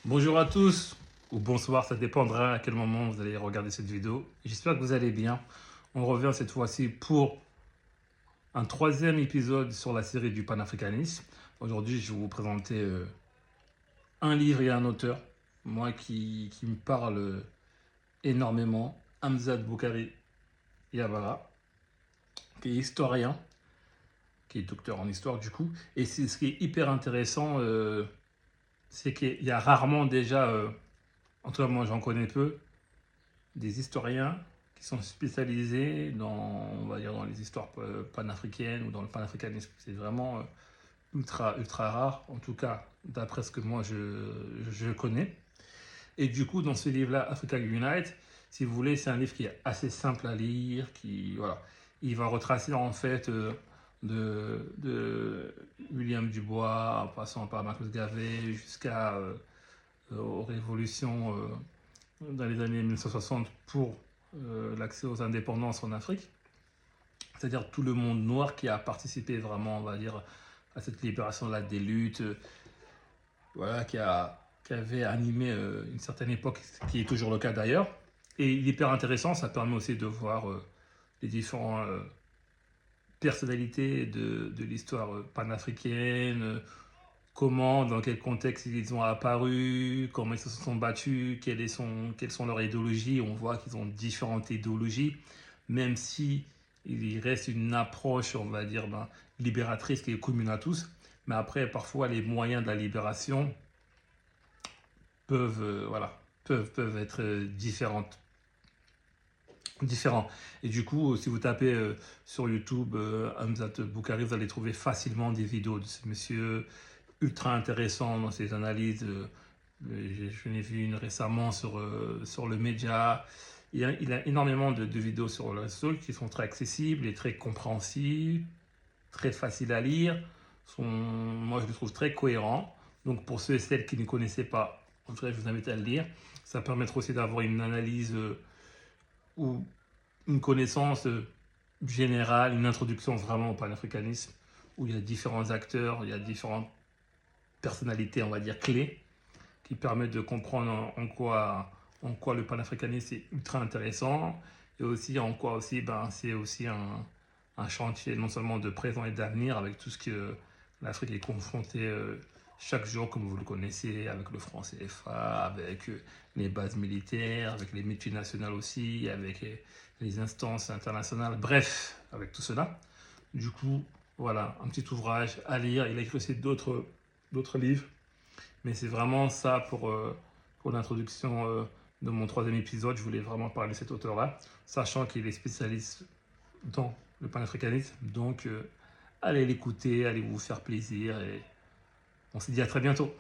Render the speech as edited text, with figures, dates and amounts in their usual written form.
Bonjour à tous, ou bonsoir, ça dépendra à quel moment vous allez regarder cette vidéo. J'espère que vous allez bien. On revient cette fois-ci pour un troisième épisode sur la série du panafricanisme. Aujourd'hui, je vais vous présenter un livre et un auteur, moi qui me parle énormément, Hamzat Boukari Yabara, qui est historien, qui est docteur en histoire du coup. Et ce qui est hyper intéressant, c'est qu'il y a rarement déjà, en tout cas moi j'en connais peu, des historiens qui sont spécialisés dans, on va dire, dans les histoires panafricaines ou dans le panafricanisme. C'est vraiment ultra rare, en tout cas d'après ce que moi je connais. Et du coup, dans ce livre-là, Africa Unite, si vous voulez, c'est un livre qui est assez simple à lire, qui, voilà, il va retracer en fait de William Dubois, en passant par Marcus Garvey, jusqu'à aux révolutions dans les années 1960 pour l'accès aux indépendances en Afrique. C'est-à-dire tout le monde noir qui a participé vraiment, on va dire, à cette libération-là des luttes, voilà, qui avait animé une certaine époque, qui est toujours le cas d'ailleurs. Et il est hyper intéressant, ça permet aussi de voir les différentes personnalités de l'histoire panafricaine, comment, dans quel contexte ils ont apparu, comment ils se sont battus, quelles sont leurs idéologies. On voit qu'ils ont différentes idéologies, même si il reste une approche, on va dire, libératrice qui est commune à tous. Mais après, parfois, les moyens de la libération peuvent être différents. Et du coup, si vous tapez sur YouTube Hamzat Boukari, vous allez trouver facilement des vidéos de ce monsieur ultra intéressant dans ses analyses. Je n'ai vu une récemment sur le média. Il a énormément de vidéos sur le réseau qui sont très accessibles et très compréhensibles, très faciles à lire. Moi, je le trouve très cohérent. Donc, pour ceux et celles qui ne connaissaient pas, en tout cas, je vous invite à le lire. Ça permettra aussi d'avoir une analyse ou une connaissance générale, une introduction vraiment au panafricanisme, où il y a différents acteurs, il y a différentes personnalités, on va dire, clés, qui permettent de comprendre en quoi le panafricanisme est ultra intéressant, et aussi en quoi aussi, c'est aussi un chantier non seulement de présent et d'avenir, avec tout ce que l'Afrique est confrontée chaque jour, comme vous le connaissez, avec le franc CFA, avec les bases militaires, avec les multinationales aussi, avec les instances internationales, bref, avec tout cela. Du coup, voilà, un petit ouvrage à lire. Il a écrit aussi d'autres livres, mais c'est vraiment ça pour l'introduction de mon troisième épisode. Je voulais vraiment parler de cet auteur-là, sachant qu'il est spécialiste dans le panafricanisme. Donc, allez l'écouter, allez vous faire plaisir et on se dit à très bientôt.